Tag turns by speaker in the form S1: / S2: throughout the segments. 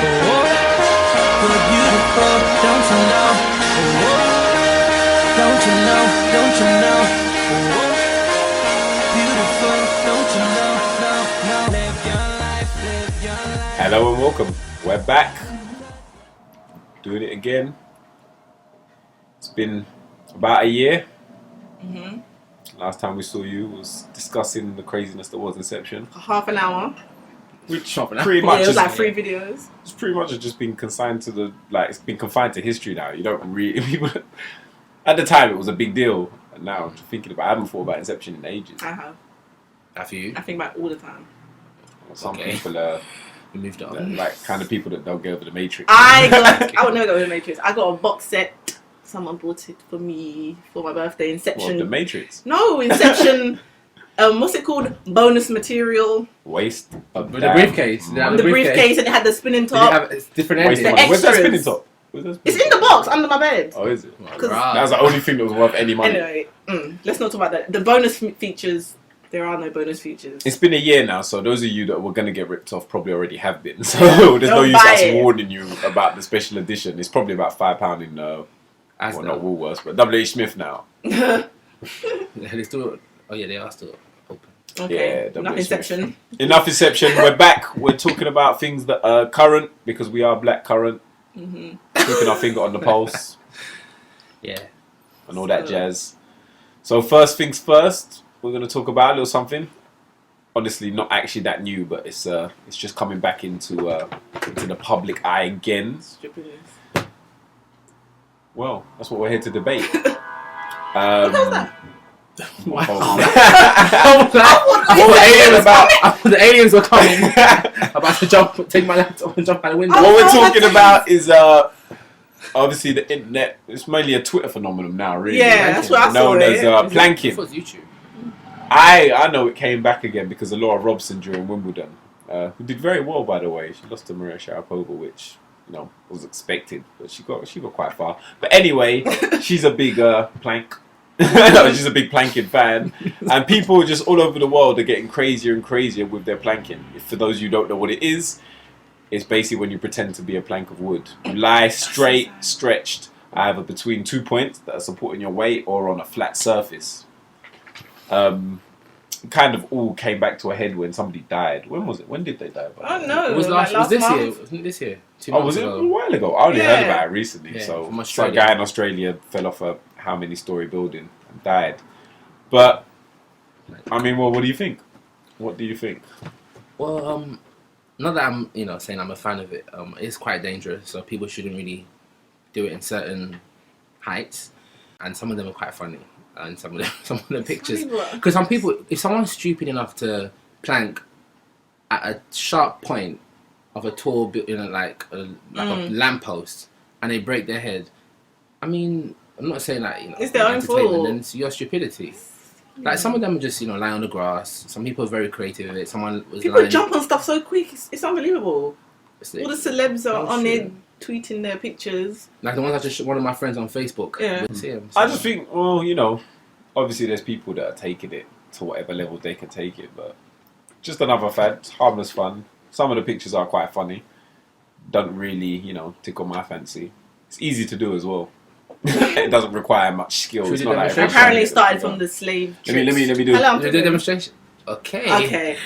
S1: You're beautiful, don't you know? Don't you know? Don't you know? Beautiful, don't you know? No. Live your life, live your life.
S2: Hello and welcome. We're back. Doing it again. It's been about a year. Last time we saw you was discussing the craziness that was Inception.
S3: Half an hour.
S2: Which
S4: Half an hour.
S2: pretty
S3: Yeah,
S2: much
S3: it was
S2: is,
S3: like 3 videos.
S2: it's pretty much just been consigned to it's been confined to history now. You don't really people at the time it was a big deal. And now I'm just thinking about I haven't thought about Inception in ages.
S3: I have.
S4: Have you?
S3: I think about it all the time.
S2: Some
S4: Okay.
S2: people are
S4: We moved on.
S2: like kind of people that don't get over the Matrix.
S3: I would never go with the Matrix. I got a box set. Someone bought it for me for my birthday.
S2: Well,
S3: Inception.
S2: the Matrix.
S3: No, Inception. What's it called? Bonus material.
S2: Waste of
S4: With the briefcase.
S3: The briefcase, and it had the spinning
S4: Did it
S3: top.
S4: have it's different
S2: Waste of
S4: endings?
S2: money. Where's that
S3: extras.
S2: spinning top? Where's that
S3: It's
S2: spinning
S3: in the box under my bed.
S2: top? Oh, is it?
S3: Because-
S4: Right.
S2: That's the only thing that was worth any money.
S3: Anyway, let's not talk about that. The bonus features. There are no bonus features.
S2: It's been a year now, so those of you that were going to get ripped off probably already have been. So there's no
S3: Don't
S2: use
S3: buy
S2: us
S3: it.
S2: warning you about the special edition. It's probably about £5 in,
S4: As
S2: well, not Woolworths, but W.H. Smith now.
S4: They still. Oh yeah, they are still open.
S3: Okay,
S2: Yeah,
S3: enough
S2: WH Smith.
S3: Inception.
S2: Enough Inception. We're back. We're talking about things that are current because we are black current. Keeping our finger on the pulse
S4: Yeah.
S2: and all that jazz. So first things first, we're going to talk about a little something. Honestly, not actually that new, but it's just coming back into the public eye again. Well, that's what we're here to debate.
S4: Wow.
S2: Oh,
S4: The aliens were coming. About to take my laptop and jump out the window.
S2: what we're talking about is obviously the internet. It's mainly a Twitter phenomenon now, really.
S3: Yeah, that's what I saw.
S2: Known as
S3: it.
S4: I
S2: planking.
S4: thought it was YouTube.
S2: I know it came back again because of Laura Robson during Wimbledon, who did very well, by the way. She lost to Maria Sharapova, which was expected, but she got quite far. But anyway, she's a big plank. No, she's a big planking fan, and people just all over the world are getting crazier and crazier with their planking. For those of you who don't know what it is, it's basically when you pretend to be a plank of wood. You lie straight, stretched, either between 2 points that are supporting your weight or on a flat surface. Kind of all came back to a head when somebody died. When was it? When did they die?
S3: I don't know.
S4: It was
S3: like
S4: was this
S3: month.
S4: year? Wasn't it this year? 2
S2: Oh,
S4: months
S2: was it
S4: ago.
S2: a while ago? I only
S3: Yeah.
S2: heard about it recently.
S4: Yeah,
S2: So,
S4: from
S2: so a
S4: Australia.
S2: guy in Australia fell off a how many story building and died. But I mean, well, what do you think? What do you think?
S4: Well, not that I'm, saying I'm a fan of it. It's quite dangerous, so people shouldn't really do it in certain heights. And some of them are quite funny, and some of the pictures. Because some people, if someone's stupid enough to plank at a sharp point of a tall, like a lamppost, and they break their head, I mean, I'm not saying that
S3: It's their own
S4: entertainment,
S3: fault.
S4: then it's your stupidity. Like some of them are just lie on the grass. Some people are very creative with it. Someone was
S3: People
S4: lying.
S3: jump on stuff so quick. It's unbelievable.
S4: It's
S3: All the celebs are
S4: Oh,
S3: on
S4: shit.
S3: it, tweeting their pictures.
S4: Like the ones I just one of my friends on Facebook.
S3: Yeah.
S4: Would see 'em,
S2: I
S4: so-
S2: just think, well, obviously there's people that are taking it to whatever level they can take it, but just another fad, harmless fun. Some of the pictures are quite funny. Don't really, tickle my fancy. It's easy to do as well. It doesn't require much skill.
S4: Should
S2: It's
S4: we
S2: not
S4: do
S2: like
S4: demonstration?
S3: Apparently it started from the slave
S2: Let me
S3: ships.
S2: do.
S3: Hello, I'm
S4: They did a
S3: talking-
S4: demonstration. Okay.
S3: Okay.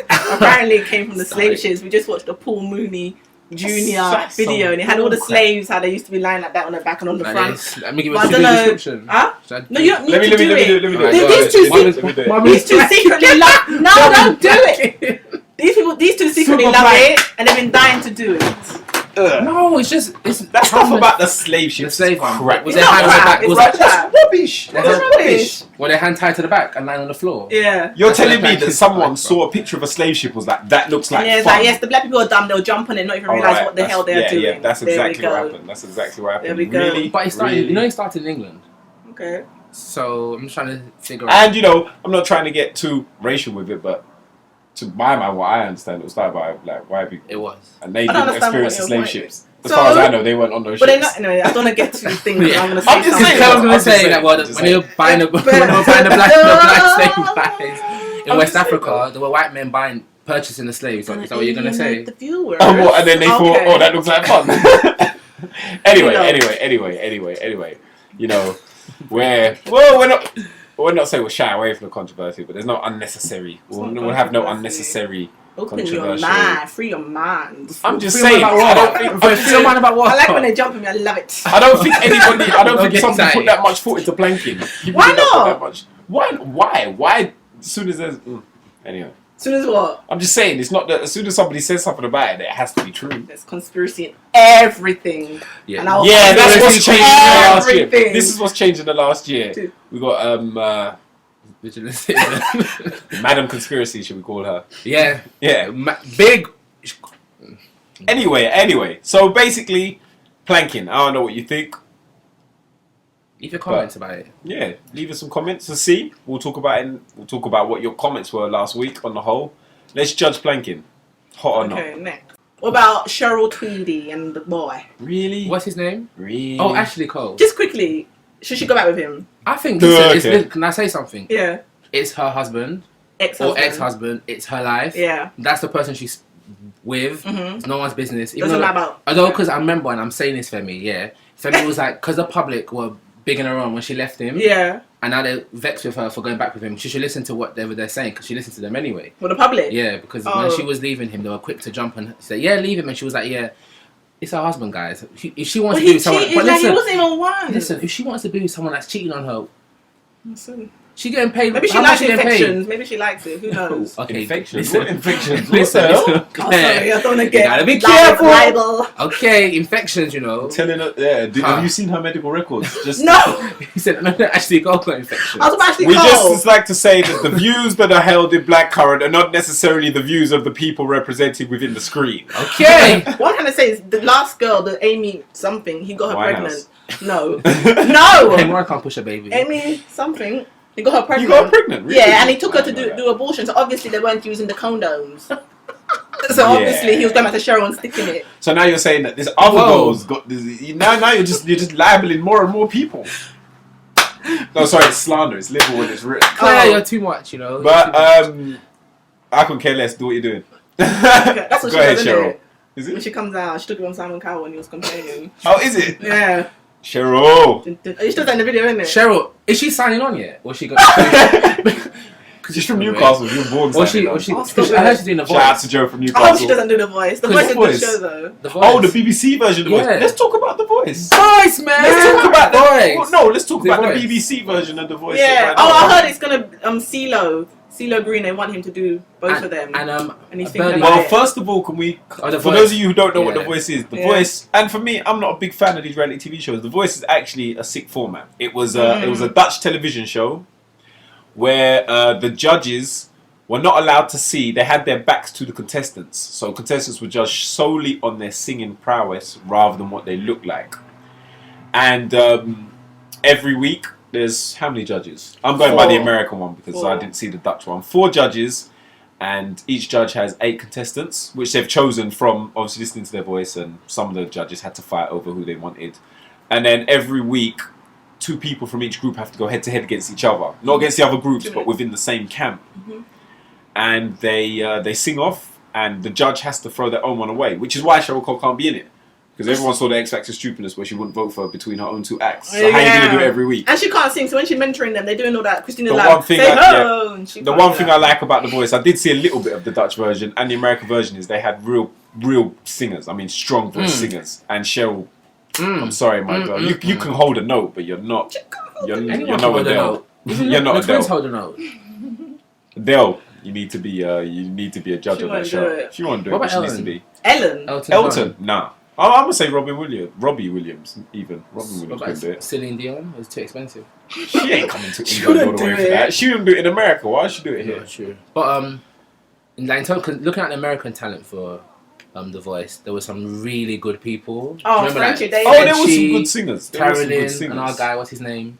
S3: Apparently it came from the slave
S4: Sorry.
S3: ships. We just watched the Paul Mooney Jr.
S2: That's
S3: video,
S2: some
S3: and it had all the
S2: bullcrap.
S3: slaves, how they used to be lying like that on the back and on the
S4: Like
S3: front.
S4: this. Let me give
S3: But I
S4: you
S3: don't
S4: a
S3: know.
S4: description.
S3: Huh?
S4: Should I
S3: No, you don't need
S2: Let me
S3: to
S2: do
S3: do it.
S2: it.
S4: Alright,
S3: These
S4: go
S3: two
S4: ahead.
S2: Let me do it.
S4: Mum
S3: These
S4: is
S3: two secretly love. No, don't do it. These two secretly
S2: Super
S3: love
S2: plank.
S3: it, and they've been dying to do it.
S4: No, it's
S2: That stuff about the slave ship.
S4: the slave one.
S2: crap.
S4: Was
S3: It's
S4: their
S3: not
S4: hand on the
S3: crap,
S4: back?
S3: it's
S4: Was
S3: not
S4: that
S3: crap.
S2: rubbish.
S4: That's
S3: rubbish.
S4: Were their hand tied to the back and lying on the floor?
S3: Yeah.
S2: You're
S4: That's
S2: telling
S4: what
S2: me
S4: plank
S2: that
S4: is
S2: someone
S4: like,
S2: saw a picture of a slave ship was like, that looks like
S3: Yeah, it's
S2: fun.
S3: like, yes, the black people are dumb. They'll jump on it, not even realize
S2: Alright,
S3: what the hell they're
S2: yeah,
S3: doing.
S2: Yeah, that's
S3: There we
S2: exactly what
S3: go.
S2: happened. That's exactly what happened.
S3: There we go.
S2: Really,
S4: But it started.
S2: really.
S4: It started in England.
S3: Okay.
S4: So I'm just trying to figure out.
S2: And I'm not trying to get too racial with it, but to my mind, what I understand, it was started by like white people,
S4: It was.
S2: and they
S3: I don't
S2: didn't
S3: understand
S2: experience the
S3: what
S2: slave
S3: your point
S2: ships.
S3: is.
S2: As
S3: So-
S2: far as I know, they weren't on those
S3: But they're
S2: ships.
S3: not. No, I don't want to get too things.
S4: Yeah.
S3: I'm going to say
S2: I'm just
S3: something.
S2: saying,
S4: I was
S2: I'm
S4: going to
S2: just
S4: say
S2: saying,
S4: that
S2: I'm just
S4: when they were buying the
S3: But-
S4: when they were buying the black
S3: No.
S4: slave guys in
S3: I'm
S4: West
S3: just saying,
S4: Africa, there were white men buying purchasing the slaves. Is that what you're gonna say?
S3: The viewers.
S2: Oh, what? And then they thought,
S3: Okay.
S2: oh, that looks like fun. Anyway. You know, we're not saying we'll shy away from the controversy, but there's no unnecessary. We'll have no unnecessary
S3: Open your
S2: controversial.
S3: mind, free your mind.
S2: I'm just
S4: Free your
S2: saying.
S4: mind about
S2: I don't
S4: what?
S2: think.
S4: Free your mind about what?
S3: I like when they jump at me. I love it.
S2: I don't think anybody. I don't
S4: Don't
S2: think
S4: get
S2: somebody
S4: excited.
S2: put that much thought into planking. People
S3: Why
S2: did put
S3: not?
S2: that much. Why? As soon as there's. Anyway,
S3: As soon as what?
S2: I'm just saying. It's not that. As soon as somebody says something about it, it has to be true.
S3: There's conspiracy in everything.
S4: Yeah.
S3: And I'll
S2: Yeah, that's
S3: conspiracy
S2: what's changed in the last year.
S3: everything.
S2: This is what's changed in the last year.
S3: Dude.
S2: We got
S4: Vigilance.
S2: Madam Conspiracy, should we call her?
S4: Yeah.
S2: Yeah.
S4: Big.
S2: Anyway. So basically, planking. I don't know what you think.
S4: Leave your comments about it.
S2: Yeah, leave us some comments to see. We'll talk about what your comments were last week on the whole. Let's judge planking. Hot or
S3: Okay,
S2: not?
S3: next. What about Cheryl Tweedy and the boy?
S2: Really?
S4: What's his name?
S2: Really?
S4: Oh, Ashley Cole.
S3: Just quickly, should she go back with him?
S4: I think.
S2: Okay.
S4: Listen, can I say something?
S3: Yeah.
S4: It's her husband
S3: Ex-husband.
S4: or ex-husband. It's her life.
S3: Yeah.
S4: That's the person she's with.
S3: Mhm.
S4: It's no one's business.
S3: Doesn't matter.
S4: Although, because I remember, and I'm saying this, Femi was like, because the public were bigging her on when she left him,
S3: Yeah.
S4: and now they're vexed with her for going back with him. She should listen to whatever they're saying, because she listened to them anyway.
S3: For the public?
S4: Yeah, because
S3: Oh.
S4: when she was leaving him, they were quick to jump and say, "Yeah, leave him," and she was like, "Yeah, it's her husband, guys. If she wants
S3: But
S4: to be
S3: he
S4: with someone,
S3: cheated,
S4: but
S3: like he
S4: listen,
S3: wasn't even one.
S4: listen, if she wants to be with someone that's cheating on her,
S3: Listen.
S4: she getting paid.
S3: Maybe she
S4: how much
S3: likes
S4: she getting paid?
S3: infections. Maybe she likes it. Who knows?
S4: Okay,
S2: Infections?
S4: listen.
S2: What infections?
S4: Listen,
S2: What the hell?
S4: listen.
S3: Oh, sorry, I don't want to
S4: You
S3: get
S4: gotta be
S3: libel-
S4: careful.
S3: libel.
S4: Okay, infections, you know.
S2: Telling her, yeah.
S4: Huh.
S2: Have you seen her medical records? Just
S3: No!
S4: He said, "No, actually, got infections."
S3: I was actually
S2: We
S3: cold.
S2: just like to say that the views that are held in Blackcurrant are not necessarily the views of the people represented within the screen.
S4: Okay.
S3: What I'm trying to say is the last girl, the Amy something, he got her
S2: Winehouse.
S3: pregnant. No.
S4: Hey,
S3: No!
S4: Mariah can't push a baby.
S3: Amy something. He got her pregnant.
S2: You got her pregnant, really?
S3: Yeah, and he took her to
S2: I didn't know
S3: do abortion, so obviously they weren't using the condoms. So obviously he was going back to Cheryl and sticking it.
S2: So now you're saying that this other
S4: Whoa.
S2: girl's got this. Now you're just libeling more and more people. No, sorry, it's slander. It's liberal when it's written.
S4: Claire,
S3: Oh.
S4: you're too much, you know.
S2: But
S4: You're too much.
S2: I couldn't care less. Do what you're doing.
S3: That's what
S2: Go
S3: she
S2: ahead,
S3: does,
S2: Cheryl.
S3: isn't it?
S2: Is
S3: When
S2: it?
S3: she comes out, she took it on Simon Cowell when he was complaining.
S2: Oh, is it?
S3: Yeah.
S2: Cheryl.
S3: You still in the video, isn't it?
S4: Cheryl, is she signing on yet? Or she got?
S2: She's from Newcastle. You were born.
S4: Or she?
S2: signing
S4: Or
S2: on.
S4: she?
S3: Oh,
S4: 'cause
S3: stop
S4: I heard
S3: it.
S4: she's doing the
S2: Shout out
S4: voice.
S2: to Joe from
S3: I
S2: Newcastle.
S3: hope she doesn't do the voice. The voice is a good
S2: Voice.
S3: show though.
S4: The voice.
S2: Oh, the BBC version of the voice.
S4: Yeah.
S2: Let's talk about the voice.
S4: voice, man.
S2: Let's talk about the
S4: voice.
S2: No, let's talk
S4: The
S2: about
S4: voice.
S2: the BBC version of the voice.
S3: Yeah.
S2: right
S3: Oh,
S2: now.
S3: I heard it's gonna CeeLo Green. They want him to do both of them.
S4: And
S3: And he's
S4: Birdie-
S3: thinking
S2: Well,
S3: about it.
S2: first of all, can we?
S4: Oh, The
S2: For
S4: Voice.
S2: those of you who don't know what The
S4: Yeah.
S2: Voice is, The
S3: Yeah.
S2: Voice, and for me, I'm not a big fan of these reality TV shows. The Voice is actually a sick format. It was a Dutch television show where the judges were not allowed to see. They had their backs to the contestants, so contestants were judged solely on their singing prowess rather than what they look like. And every week, there's how many judges? I'm going by the
S3: 4.
S2: American one because I
S3: 4.
S2: didn't see the Dutch one. 4 judges, and each judge has 8 contestants, which they've chosen from obviously listening to their voice, and some of the judges had to fight over who they wanted. And then every week, 2 people from each group have to go head to head against each other, not against the other groups, but within the same camp. And they sing off, and the judge has to throw their own one away, which is why Cheryl Cole can't be in it. Because everyone saw the X Factor stupidness where she wouldn't vote for her between her own 2 acts. So how are you going to do it every week?
S3: And she can't sing, so when she's mentoring them, they're doing all that. Christina's
S2: The
S3: like,
S2: one thing
S3: say
S2: I-
S3: no. And she
S2: The
S3: can't
S2: one
S3: do
S2: thing
S3: that.
S2: I like about The Voice, I did see a little bit of the Dutch version and the American version, is they had real singers. I mean, strong voice singers. And Cheryl, I'm sorry, my girl, you can hold a note, but you're not. You're
S4: Anyone
S2: no
S4: can hold a
S2: Adele.
S4: note. Even
S2: You're not
S4: the twins
S2: Adele.
S4: hold a note.
S2: Adele, you need to be a judge
S3: She
S2: of that
S3: won't
S2: show.
S3: do it.
S2: She won't do
S4: What
S2: it, but
S4: about
S2: she needs to
S4: Ellen?
S2: be.
S3: Ellen.
S2: Elton, nah. I'm gonna say Robbie Williams, even. Robbie
S4: What
S2: Williams
S4: about
S2: couldn't do it.
S4: Celine Dion? It's too expensive.
S2: She ain't coming to
S3: She
S2: England all
S3: wouldn't
S2: the way
S3: do
S2: for
S3: it.
S2: that. She wouldn't do it in America. Why should she do it here?
S4: Yeah, true. But in terms, looking at the American talent for The Voice, there were some really good people.
S3: Oh,
S4: Do you remember
S3: Frankie
S4: that?
S3: Davis.
S2: Oh, there were some
S4: She,
S2: good singers. There were some good
S4: Carolyn,
S2: singers.
S4: and our guy, what's his name?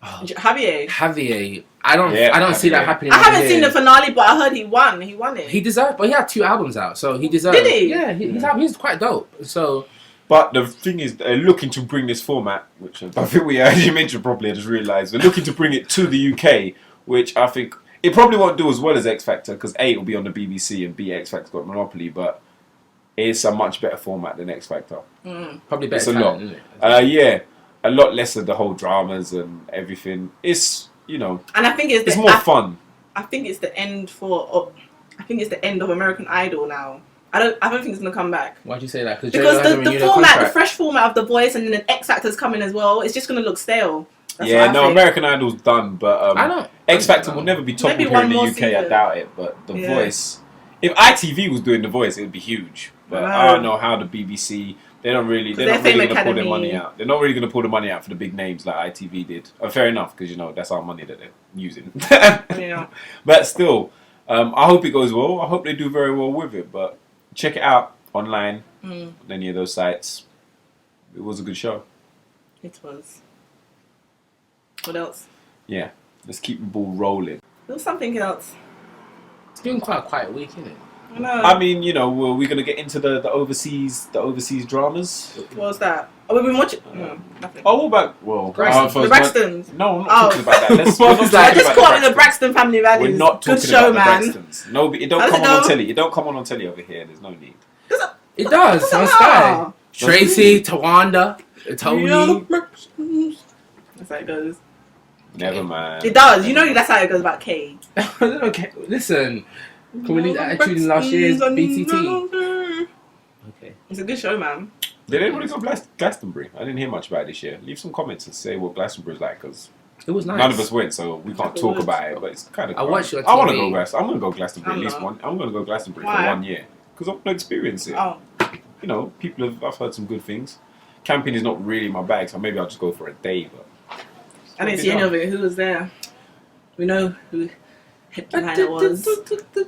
S3: Javier.
S4: Javier. I don't
S2: Yeah,
S4: see that
S2: Javier.
S4: happening.
S3: I
S4: over
S3: haven't seen
S4: here.
S3: the finale, but I heard he won. He won it.
S4: He deserved, but he had 2 albums out, so he deserved.
S3: Did he?
S4: Yeah, he's quite dope. So
S2: But the thing is, they're looking to bring this format, which I think we actually mentioned properly, I just realised, they're looking to bring it to the UK, which I think It probably won't do as well as X Factor because A, it'll be on the BBC and B, X Factor's got Monopoly, but it's a much better format than X Factor.
S4: Probably
S2: It's
S4: better
S2: a lot.
S4: talent, isn't it?
S2: Yeah, a lot less of the whole dramas and everything. It's, you know,
S3: And I think
S2: it's more fun.
S3: I think it's the end I think it's the end of American Idol now. I don't think it's gonna come back.
S4: Why'd you say that?
S3: Because
S4: J-Lo
S3: the format, the fresh format of The Voice and then the X Factor's coming as well. It's just gonna look stale. That's
S2: Yeah,
S3: what I
S2: no,
S3: think.
S2: American Idol's done, but
S4: I don't.
S2: X Factor will never be top
S3: Maybe
S2: here
S3: one
S2: in the
S3: more
S2: UK. I
S3: season.
S2: doubt it, but The
S3: Yeah.
S2: Voice. If ITV was doing The Voice, it would be huge. But
S3: Wow.
S2: I don't know how the BBC. They're not really
S3: they're
S2: going to
S3: Fame
S2: pull their
S3: Academy.
S2: money out. They're not really going to pull the money out for the big names like ITV did. Fair enough, because you know that's our money that they're using.
S3: You know.
S2: But still, I hope it goes well. I hope they do very well with it. But check it out online on any of those sites. It was a good show.
S3: It was. What else?
S2: Yeah, let's keep the ball rolling.
S3: There was something else.
S4: It's been quite a quiet week, isn't it?
S3: I know.
S2: I mean, you know, we're we gonna get into the overseas dramas.
S3: What was that? Oh, we've been watching. No, nothing.
S2: Oh, what about well,
S4: Braxton.
S3: The Braxtons.
S2: No, I'm not
S3: Oh.
S2: talking about that. Let's,
S4: What
S2: we're not
S4: was
S2: talking
S3: I
S4: that?
S3: just
S2: about
S3: caught up with the
S2: Braxtons.
S3: Braxton family values.
S2: We're not
S3: Good
S2: talking
S3: show,
S2: about
S3: man.
S2: the Braxtons. No, it don't
S3: How's
S2: come
S3: it
S2: on
S3: go?
S2: telly. It don't come on telly over here. There's no need.
S4: It does.
S3: Doesn't
S4: On Sky.
S3: matter.
S4: Tracy, Tawanda, Tony.
S3: That's how it goes.
S2: Never mind.
S3: It does. You know that's how it goes about Kay.
S4: Okay, listen. Can we leave the attitude in last year's BTT? Okay.
S3: It's a good show, man.
S2: Did anybody go Glastonbury? I didn't hear much about it this year. Leave some comments and say what Glastonbury's like, because
S4: It was nice.
S2: none of us went, so we can't talk
S3: Afterwards.
S2: about it. But it's kind of.
S4: I watched it on
S2: I want to
S4: TV.
S2: go Glastonbury. I'm going to go Glastonbury
S3: I'm
S2: at least
S3: not.
S2: one. I'm going to go Glastonbury
S3: Why?
S2: for 1 year because I want to experience it.
S3: Oh,
S2: You know, I've heard some good things. Camping is not really my bag, so maybe I'll just go for a day. But
S3: I didn't see any of it. Who was there? We know who headliner was.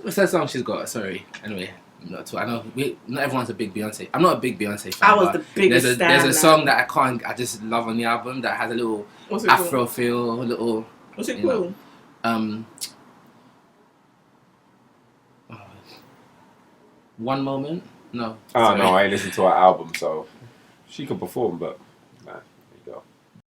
S4: What's that song she's got? Sorry. Anyway, I know not everyone's a big Beyonce. I'm not a big Beyonce fan.
S3: I was
S4: but
S3: the biggest
S4: There's
S3: stan,
S4: a
S3: man.
S4: song that I just love on the album that has a little
S3: What's it
S4: Afro
S3: called?
S4: feel, a little
S3: What's it
S4: you know,
S3: called?
S4: One Moment. No.
S2: I don't
S4: sorry.
S2: know. I ain't listened to her album, so she can perform, but nah, there you go.